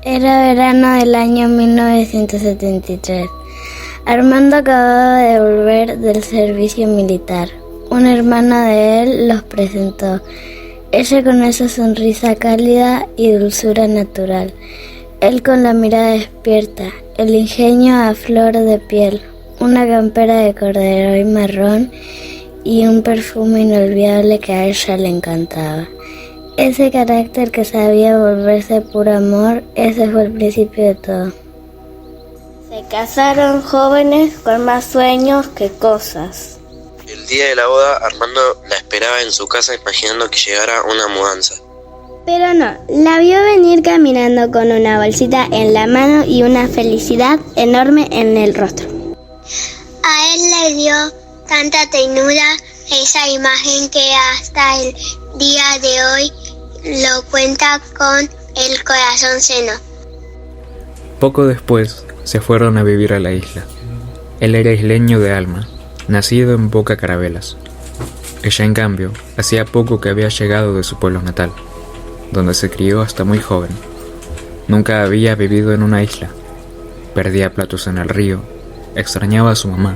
Era verano del año 1973. Armando acababa de volver del servicio militar. Una hermana de él los presentó. Ella con esa sonrisa cálida y dulzura natural. Él con la mirada despierta, el ingenio a flor de piel, una campera de corduroy marrón y un perfume inolvidable que a ella le encantaba. Ese carácter que sabía volverse puro amor, ese fue el principio de todo. Se casaron jóvenes con más sueños que cosas. El día de la boda, Armando la esperaba en su casa imaginando que llegara una mudanza. Pero no, la vio venir caminando con una bolsita en la mano y una felicidad enorme en el rostro. A él le dio tanta ternura esa imagen que hasta el día de hoy lo cuenta con el corazón lleno. Poco después se fueron a vivir a la isla. Él era isleño de alma, nacido en Boca Carabelas. Ella, en cambio, hacía poco que había llegado de su pueblo natal, donde se crió hasta muy joven. Nunca había vivido en una isla. Perdía platos en el río, extrañaba a su mamá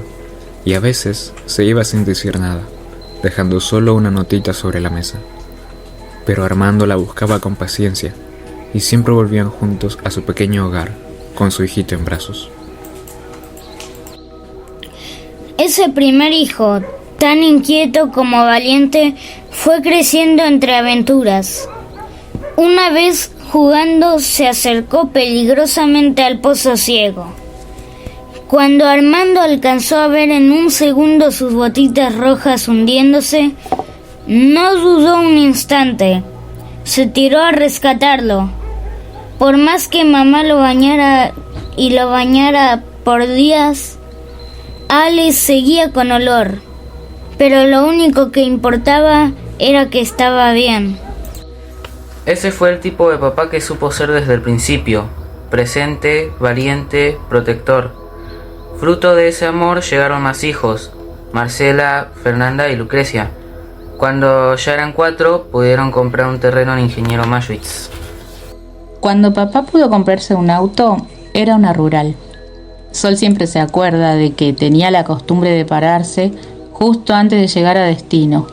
y a veces se iba sin decir nada, dejando solo una notita sobre la mesa. Pero Armando la buscaba con paciencia y siempre volvían juntos a su pequeño hogar, con su hijito en brazos. Ese primer hijo, tan inquieto como valiente, fue creciendo entre aventuras. Una vez, jugando, se acercó peligrosamente al pozo ciego. Cuando Armando alcanzó a ver en un segundo sus botitas rojas hundiéndose, no dudó un instante. Se tiró a rescatarlo. Por más que mamá lo bañara y lo bañara por días, Alex seguía con olor. Pero lo único que importaba era que estaba bien. Ese fue el tipo de papá que supo ser desde el principio, presente, valiente, protector. Fruto de ese amor llegaron más hijos, Marcela, Fernanda y Lucrecia. Cuando ya eran 4, pudieron comprar un terreno en Ingeniero Maschwitz. Cuando papá pudo comprarse un auto, era una rural. Sol siempre se acuerda de que tenía la costumbre de pararse justo antes de llegar a destino,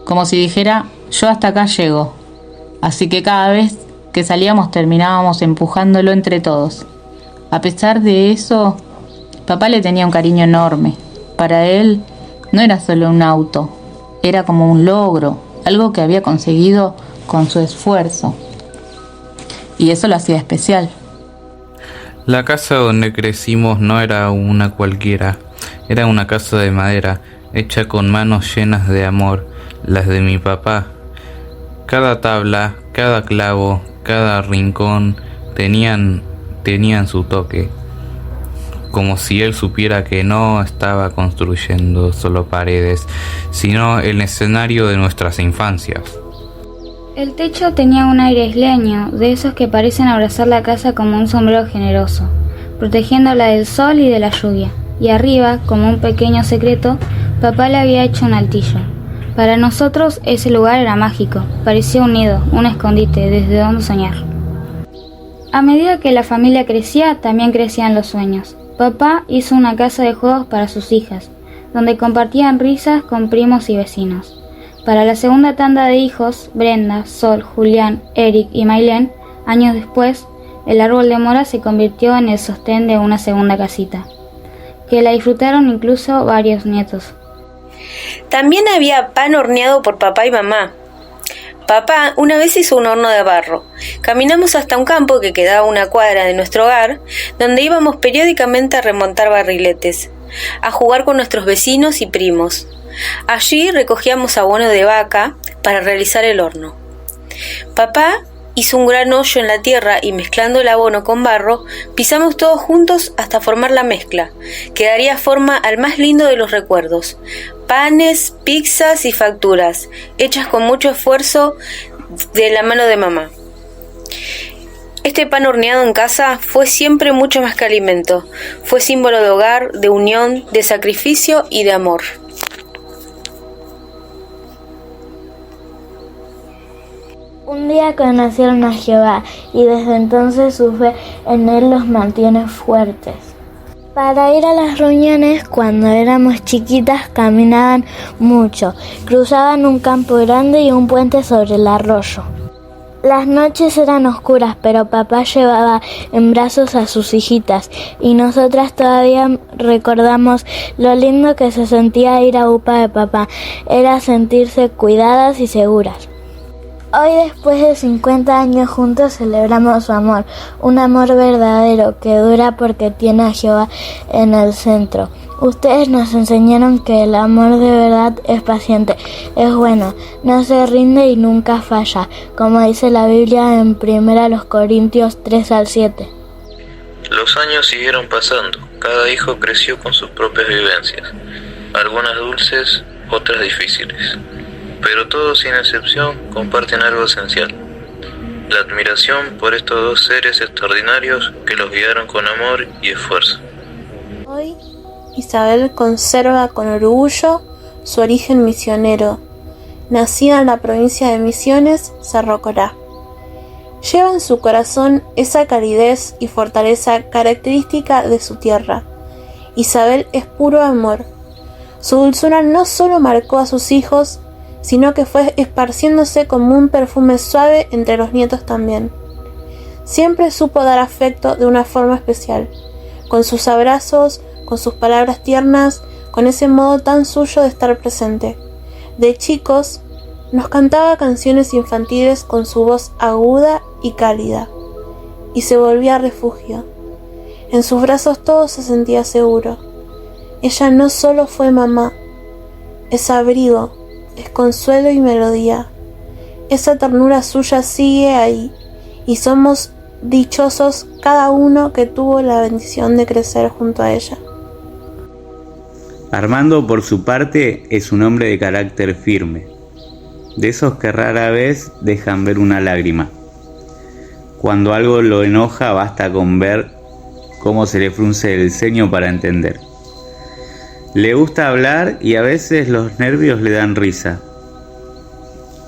como si dijera, yo hasta acá llego. Así que cada vez que salíamos terminábamos empujándolo entre todos. A pesar de eso, papá le tenía un cariño enorme. Para él no era solo un auto, era como un logro, algo que había conseguido con su esfuerzo. Y eso lo hacía especial. La casa donde crecimos no era una cualquiera, era una casa de madera, hecha con manos llenas de amor, las de mi papá. Cada tabla, cada clavo, cada rincón tenían su toque, como si él supiera que no estaba construyendo solo paredes, sino el escenario de nuestras infancias. El techo tenía un aire isleño, de esos que parecen abrazar la casa como un sombrero generoso, protegiéndola del sol y de la lluvia. Y arriba, como un pequeño secreto, papá le había hecho un altillo. Para nosotros ese lugar era mágico, parecía un nido, un escondite desde donde soñar. A medida que la familia crecía, también crecían los sueños. Papá hizo una casa de juegos para sus hijas, donde compartían risas con primos y vecinos. Para la segunda tanda de hijos, Brenda, Sol, Julián, Eric y Maylén, años después, el árbol de mora se convirtió en el sostén de una segunda casita, que la disfrutaron incluso varios nietos. También había pan horneado por papá y mamá. Papá una vez hizo un horno de barro. Caminamos hasta un campo que quedaba a una cuadra de nuestro hogar, donde íbamos periódicamente a remontar barriletes, a jugar con nuestros vecinos y primos. Allí recogíamos abono de vaca para realizar el horno. Papá hizo un gran hoyo en la tierra y mezclando el abono con barro, pisamos todos juntos hasta formar la mezcla, que daría forma al más lindo de los recuerdos. Panes, pizzas y facturas, hechas con mucho esfuerzo de la mano de mamá. Este pan horneado en casa fue siempre mucho más que alimento. Fue símbolo de hogar, de unión, de sacrificio y de amor. Un día conocieron a Jehová y desde entonces su fe en él los mantiene fuertes. Para ir a las reuniones, cuando éramos chiquitas, caminaban mucho, cruzaban un campo grande y un puente sobre el arroyo. Las noches eran oscuras, pero papá llevaba en brazos a sus hijitas y nosotras todavía recordamos lo lindo que se sentía ir a UPA de papá. Era sentirse cuidadas y seguras. Hoy, después de 50 años juntos, celebramos su amor, un amor verdadero que dura porque tiene a Jehová en el centro. Ustedes nos enseñaron que el amor de verdad es paciente, es bueno, no se rinde y nunca falla, como dice la Biblia en 1 Corintios 3-7. Los años siguieron pasando, cada hijo creció con sus propias vivencias, algunas dulces, otras difíciles. Pero todos sin excepción comparten algo esencial, la admiración por estos dos seres extraordinarios que los guiaron con amor y esfuerzo. Hoy, Isabel conserva con orgullo su origen misionero, nacida en la provincia de Misiones, Cerro Corá. Lleva en su corazón esa calidez y fortaleza característica de su tierra. Isabel es puro amor. Su dulzura no solo marcó a sus hijos, sino que fue esparciéndose como un perfume suave entre los nietos también. Siempre supo dar afecto de una forma especial, con sus abrazos, con sus palabras tiernas, con ese modo tan suyo de estar presente. De chicos, nos cantaba canciones infantiles con su voz aguda y cálida, y se volvía refugio. En sus brazos todo se sentía seguro. Ella no solo fue mamá, es abrigo, es consuelo y melodía. Esa ternura suya sigue ahí, y somos dichosos cada uno que tuvo la bendición de crecer junto a ella. Armando, por su parte, es un hombre de carácter firme, de esos que rara vez dejan ver una lágrima. Cuando algo lo enoja, basta con ver cómo se le frunce el ceño para entender. Le gusta hablar y a veces los nervios le dan risa.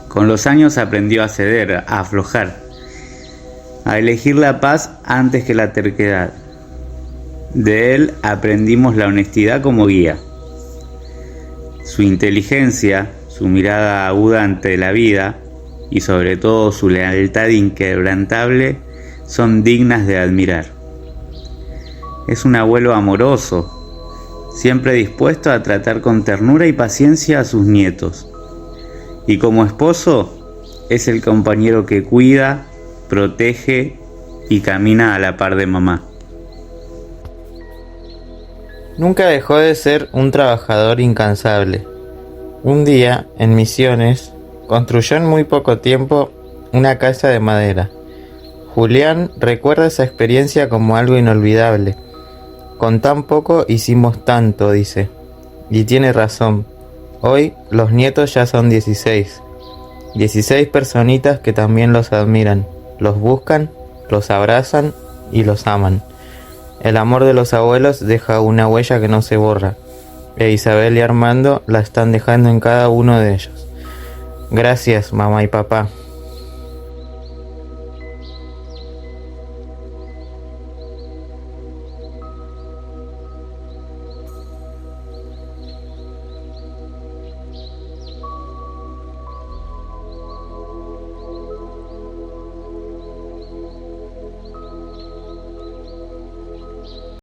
Con los años aprendió a ceder, a aflojar, a elegir la paz antes que la terquedad. De él aprendimos la honestidad como guía. Su inteligencia, su mirada aguda ante la vida y sobre todo su lealtad inquebrantable son dignas de admirar. Es un abuelo amoroso, siempre dispuesto a tratar con ternura y paciencia a sus nietos. Y como esposo, es el compañero que cuida, protege y camina a la par de mamá. Nunca dejó de ser un trabajador incansable. Un día, en Misiones, construyó en muy poco tiempo una casa de madera. Julián recuerda esa experiencia como algo inolvidable. Con tan poco hicimos tanto, dice. Y tiene razón. Hoy los nietos ya son 16. 16 personitas que también los admiran, los buscan, los abrazan y los aman. El amor de los abuelos deja una huella que no se borra. E Isabel y Armando la están dejando en cada uno de ellos. Gracias, mamá y papá.